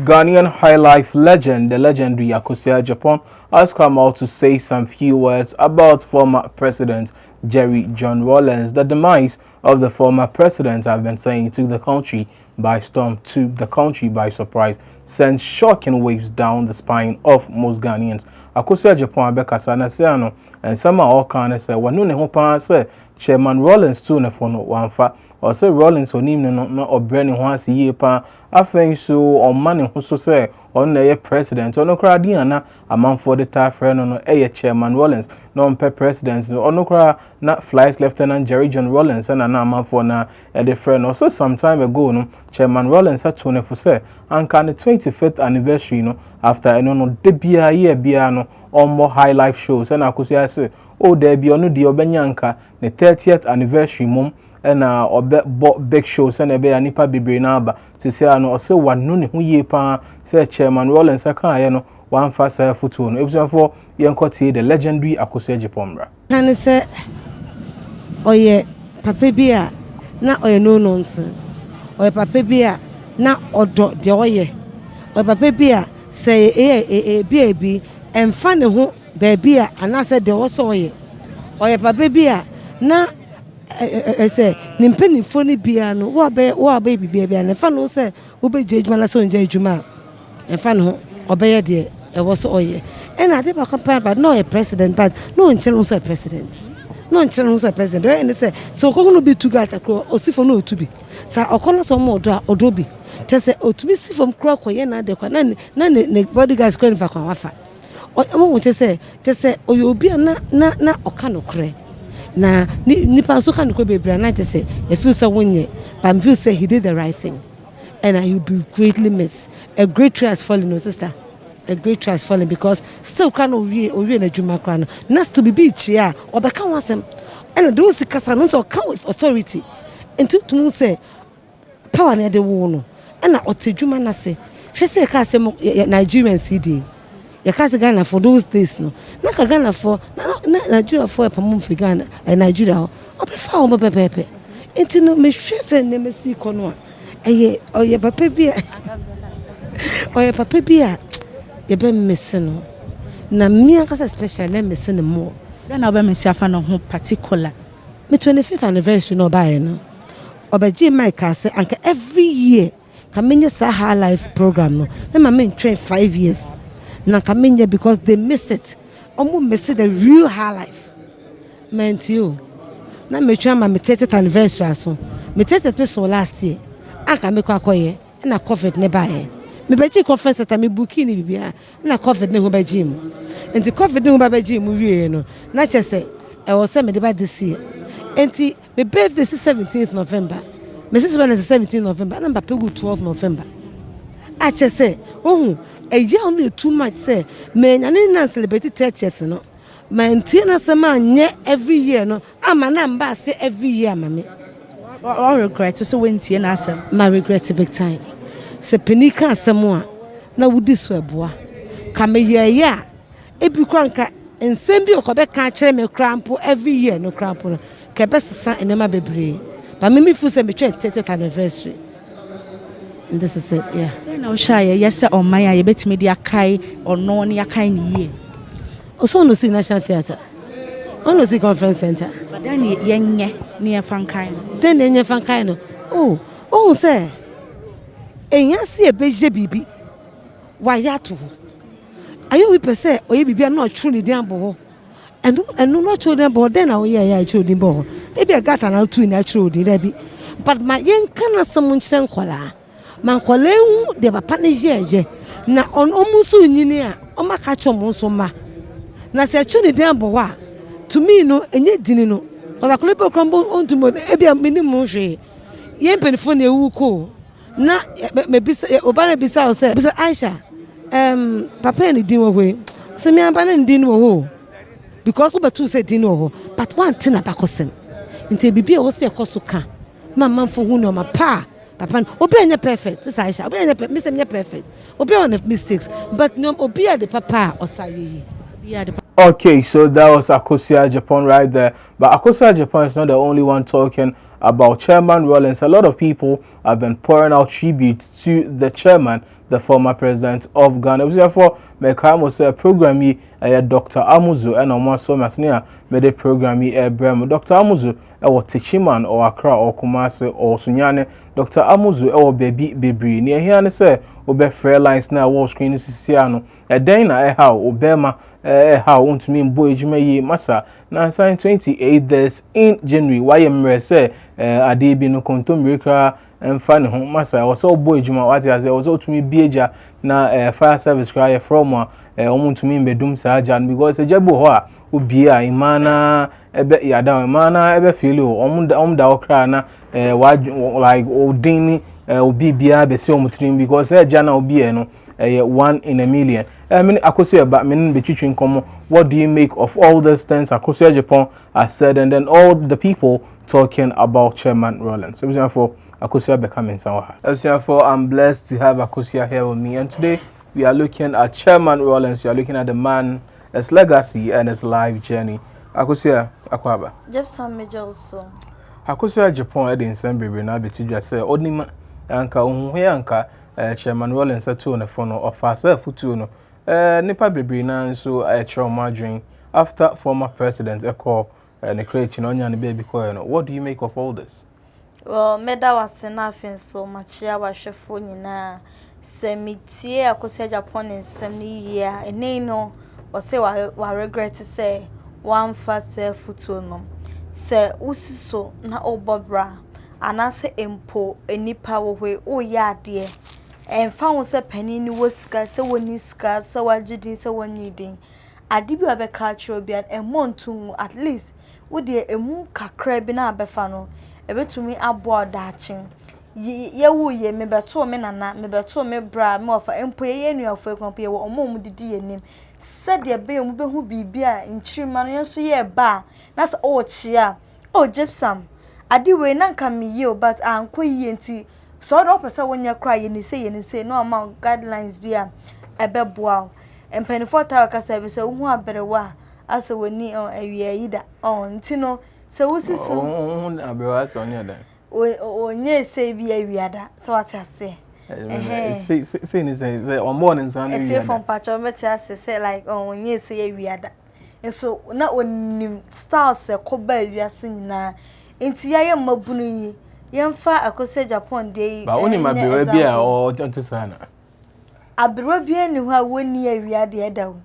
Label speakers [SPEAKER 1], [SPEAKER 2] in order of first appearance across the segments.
[SPEAKER 1] Ghanaian high life legend, the legendary Akosua Japan, has come out to say some few words about former President Jerry John Rawlings. The demise of the former president, have been saying, took the country by storm, took the country by surprise, sent shocking waves down the spine of most Ghanaians. Akosua Japan Bekasa Nasiano, and some are all kind of say, "Wanune hopa say Chairman Rawlings too ne fono wanfa." Or say Rawlings on him no or Brennan once a year pa. I think so or money who so say on the president or no cradiana among for the tie friend on a Chairman Rawlings, no per president or no cry not flies Lieutenant Jerry John Rawlings and an amount for na a the friend or so some time ago no Chairman Rawlings had 24 say and can the 25th anniversary no after no debia year biano or more high life shows and I could say oh there be no the obenyanka the 30th anniversary mum and big shows and a be nipa bibre na aba se say no say wanu ne ho yie pa say Chairman Rawlings aka ye no one fast photo no ebusan for yenkotie the legendary Akosua Japan bra
[SPEAKER 2] kan say oye papa bia na oye no nonsense oye papa bia na odo de oye papa bia say bi emfa ne ho ba bia anase de wo so oye papa bia na say nimpeni foni bia no wo be bia na fa no say wo be jejuma na so nja ejuma fa no obeye de e wo so oye and I dey compare but no a president but no nchen so president no nchen so president and say so ko no be to get akro osifo no otubi sa okono so mo odo bi te say otubi sifom kro akoye na de kwa na ne bodyguards ko nfa kwa wafa mo te say oyo obi na oka no kre na nipa so kan ko bebre na te say e feel so wonye but I feel say he did the right thing and I will be greatly missed. A great trust falling, no sister. A great trust falling because still can we na juma kran na to be beach ya or the can wasem and those casanos or come with authority until to say power near the wono and na otejuma na say she say ka say Nigerian CD ya ka say Ghana for those days no na ka Ghana for na Nigeria for pa mum fi Ghana Nigeria o be fa o be pepe until no me hwe say na me si kono a oye papa bia oye papa bia ye be missing na me akasa special na missing more
[SPEAKER 3] then na be missing afa no ho particular
[SPEAKER 2] me 25th anniversary no buy no obeji Mike say anka every year kamenya sa high life program no me ma me train 5 years na kamenya because they miss it omo miss the real high life meant you na me try ma me 30th anniversary so me 30th so last year aka me kwakoye na covid ne bae me beji conference ta me booking ni bibia na covid ne ho beji mu enti covid ne ho beji mu wie no na chese e wo se me de ba this year enti me birthday is 17th November me sister is 17th November na papa go 12 November a chese ohun e ye only too much say me nyane na celebrate 30th no man enti na se ma nye every year no ama na mba se every year ama me
[SPEAKER 3] or regret so wentie na asem
[SPEAKER 2] my regret big time se penika asem a na wudi so eboa ka me ye ya ebi kwanka ensem bi okobeka kire me crampo every year no crampo no ka besesa enema bebre but me fu se me 30th anniversary and this is it yeah
[SPEAKER 3] na o sha ye yes on my ye betimi dia kai ono ne yakai ni ye
[SPEAKER 2] also no see National Theatre ono see Conference Center
[SPEAKER 3] but then yenye ne fankai no
[SPEAKER 2] then yenye fankai no oh say enya si ebeje bibi wa ya to ayo we pese oye bibi na otru ni dian bo enu no otru den bo den na oye ya otru din bo e bi gata na otru ni otru din da bi but ma yen kana samun chan kola man kola hu de papa ne jeje na on omusu nyini a o maka chomo so ma na se otru ni dian bo wa to me no enye dini no kola kola be krombo ontumo e bi minimum hwe yen penifo na ewu ko na me bisa obana bisa o say bisa Aisha papa ni din wo we se me amba na din wo ho because we betu say din wo ho but one thing abakosem nti bibia wo se ekoso ka mama fo hu no ma pa papa obi anya perfect this Aisha obi anya me se me perfect obi on mistakes but no obi the papa osayeyi
[SPEAKER 1] Okay, so that was Akosua Japan right there. But Akosua Japan is not the only one talking about Chairman Rawlings. A lot of people have been pouring out tribute to the chairman, the former president of Ghana. Therefore, Mekamo say program Dr. Amuzu and Omaso Masnia made a program Brem. Dr. Amuzu or Tichiman or Accra or Kumasi or Sunyane. Dr. Amuzu or Baby Bibri. Near here and say Obe Fair Lines now wall screen Siciano. A dana how Obama how want to mean boy Jume Massa. Now sign 28 days in January. YMR say Adebi no kontom rekra mfa ne ho Massa was all boy Juma what as was all to me bieja na fire service cry from omo to me bedum saja because ejabo ho a obia imana ebe yada imana ebe feel omo da okra na like odin obi bia be se omo trim because eja na obi no 1 in a million. I mean, Akosua, but meaning between common. What do you make of all these things Akosua Japan has said, and then all the people talking about Chairman Rawlings? So, therefore, Akosua becoming somehow. Therefore, I'm blessed to have Akosua here with me, and today we are looking at Chairman Rawlings. We are looking at the man, his legacy, and his life journey. Akosua, Akwaba.
[SPEAKER 4] Jepson Major also.
[SPEAKER 1] Akosua Japan, Eddie Sembri, na betiju say, Odnima, Anka, Unhuyanka. Chairman Rawlings to on the phone of herself to no nipa bebre na so trauma dream after former president call the creation on the baby call. What do you make of all this?
[SPEAKER 4] Well, meda was enough so much ya wa hwefo nyina semitie Akosua Japan nsem ni year ene no o say wa regret say one fast self to no say usiso na obobra anase empo enipa wo hwe o ya ade and found se penny ni wasika se woni ska se wagidin se wonidin ade bi abeka chiro bia emontu at least wo de emu kakra bi na abefa no ebetumi abo dachin ye wo ye me beto me nana me beto me bra me ofa empo ye nuafo ekwampo ye wo omom didi yenim se de be mu behu bibia nchirima no yenso ye ba na se o chia o gypsum ade we na nka me ye but anko ye nti so do pesa wonya kra ye ni say no amount guidelines bia ebeboa empenifo ta ka say be say hu aberewa ase woni awie yida nti no se wusisu
[SPEAKER 1] aberewa so nya da
[SPEAKER 4] onye say bia awiada so what I say
[SPEAKER 1] say ni say on morning san awiada
[SPEAKER 4] it's from patcho meti ase say like onye say awiada so na onim stars se ko ba awiase nyina nti yaye mabunu yi yemfa Akosua Japan dey
[SPEAKER 1] ba oni mabewa bia o tonto sana
[SPEAKER 4] abewa bia ni ho a woni awiade edawo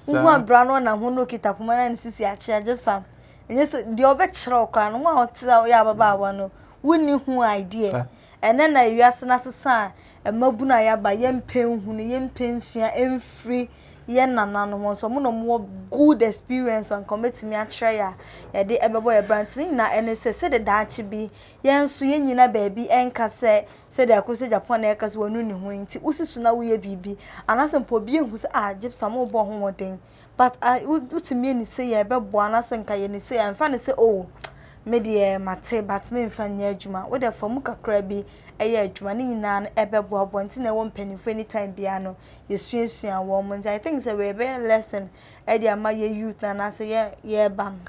[SPEAKER 4] hu abra no na ho no kitapoma na sisi ache Gypsum enye so de obekere okra no ho tia ya baba awa no woni hu idea ene na awiase na sesa emabu na ya ba yempen hu ne yempen sua emfiri ye nana no so mo no mo good experience on committee me akere ya de ebebo ye brantin na ene se de daachi bi yenso ye nyina baabi enka se de Akosua Japan na ekase wonu ni ho nti usisu na wo ye bibi anase mpo bi ehu se Gypsum obo ho moden but utimi ni se ye bebo anase nka ye ni se amfa ne se me de mate but me mfa nya adwuma we de famu kakra bi eye adwuma ni nyina na ebebo abonti na wo mpanifo anytime bia no yesuasua wo mo I think say we be lesson e de ama ye youth na say ye ban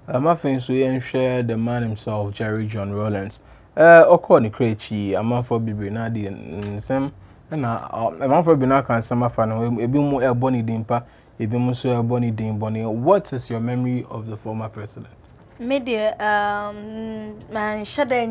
[SPEAKER 1] amafin so ye nhwe the man himself Jerry John Rawlings okọ ni krechi amafo bibi na de nsem na amafo bi na kan sama fa no ebi mu eboni dimpa ebi mu so eboni dimboni. What is your memory of the former president?
[SPEAKER 4] Media man shada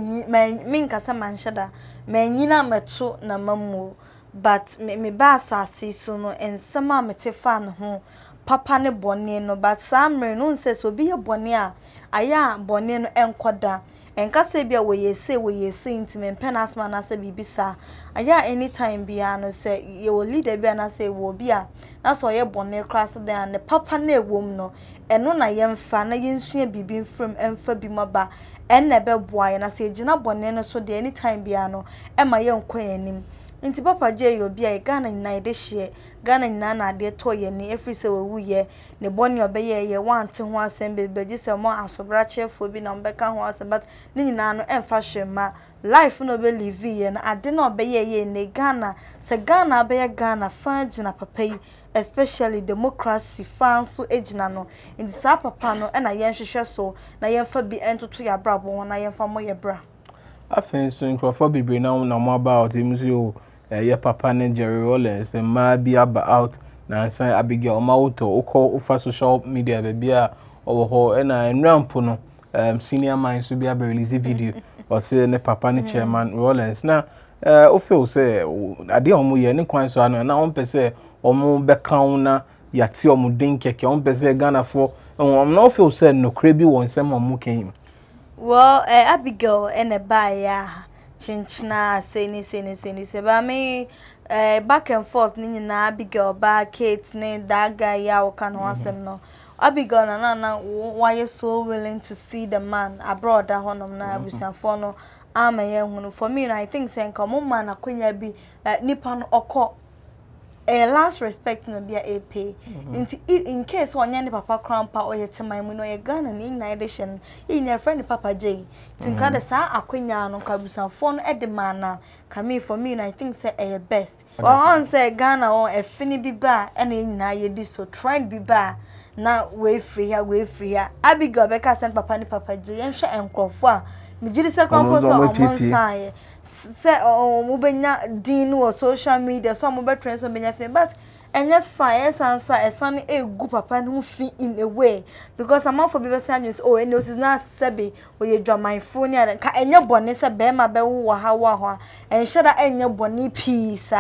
[SPEAKER 4] min kasa man shada man nyina meto na mamu but me ba asase so no ensema mete fa ne ho papa ne bone no but samre no nse so bi ye bone a aya bone no enkoda enkasa bia we yese intime penasma na se bibisa aya anytime bia no se ye wo leader bia na se wo bia na so ye bone class dan ne papa na ewom no eno na yemfa na yensua bibi mfrem emfa bi maba enne beboa ye na se gina bone no so de anytime bia no ema ye nkwa yanim Nti papa je yo bia Ghana nyina de hye Ghana nyina na ade to ye ne every se wewu ye ne boni obeye ye wante ho asem bebeji se mo asobra chefo bi na mbeka ho asem but ne nyina no emfa hwema life no be live ye na ade no obeye ye ne Ghana se Ghana obeye Ghana fa gina papa yi especially democracy fan so ejina no nti sa papa no na ye nhwehwe so na ye mfa bi entoto ya brabo na ye mfa mo ye bra
[SPEAKER 1] afen so nkrofo bibre na mo about emuso ye papa ne Jerry Rawlings ma bi aba out na san Abigail Mawuto ufa social media be bia owo ho na enrampo no senior man so bi aba release video or say ne papa ne chairman Rawlings na o feel say ade omo ye ne kwan so ano na on pese omo be kan na yate omo den keke on pese Ghana for on no feel say no krebi won sem omo kan.
[SPEAKER 4] Well, Abigail and a buyer, chinchina, say, but me, back and forth, Nina, Abigail, bar, Kate, name that guy, ya, can answer no. Abigail, and why you so willing to see the man abroad, that one of na, with some phone, I'm a young for me, and I think, saying, come on, man, I couldn't be Nippon or call. Last respect no be a pay. In case one any papa crampa or yet my muno ye gun and in addition, in your friend Papa J. Tinka the sa aquina no cabusan phone at the manna. Come for me, and I think say a best. Or on say Ghana or a finny be bar, and in na ye dis so try be bar. Now way free. Abigail Becca sent Papa ni Papa J and share and crofwa. Mijili se kwamposo on side se mo benya din wo social media so mo be trend so benya fe but enye fire answer esan egu papa no fi in a way because am for be say news oh eno is na sebe oye dwaman phone ya ka enye bone se be ma be wo ha wo ho en sheda enye bone peace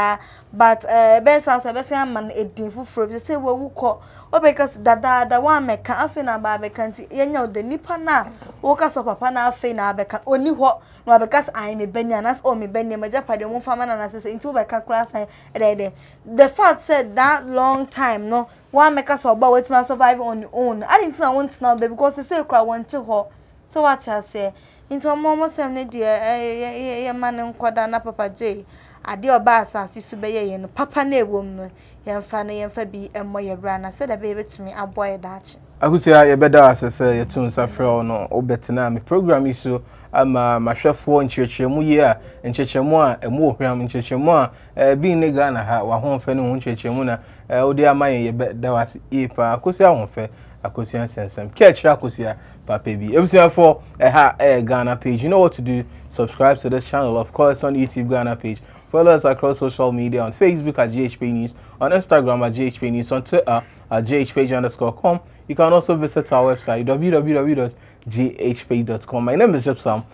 [SPEAKER 4] but be say be say man edin fufuro be say wo ko because dada one meka afi na ba be kanti yenya the nipa na wo ka so papa na afi na be kan oni ho no because I me benya nas o me benya majapade mo fama na say into be ka class the fact said that long time no one make us about wait man survive on your own. I didn't know I want now because they say cry want to ho. So what I say into momo sem ne dear man nkwada na Papa J. Ade oba asase su be ye no papa na ewom no yemfa na yemfa bi emmo ye bra na said the baby to me aboy dachi.
[SPEAKER 1] Akusia ye beda asese ye tun safre no obetena me program iso ama mahwefo nchechemu ye a nchechemu a emu ohwam nchechemu a bi ne Ghana ha wa honfe ne ho nchechemu na odi ama ye beda wase ipa akusia honfe akosia sensem catch akosia papa bi ebusia for ha Ghana page. You know what to do. Subscribe to this channel, of course, on YouTube Ghana page. Follow us across social media on Facebook at GHP News, on Instagram at GHP News, on Twitter at GHPage_com. You can also visit our website www.ghpage.com. My name is Jepsam.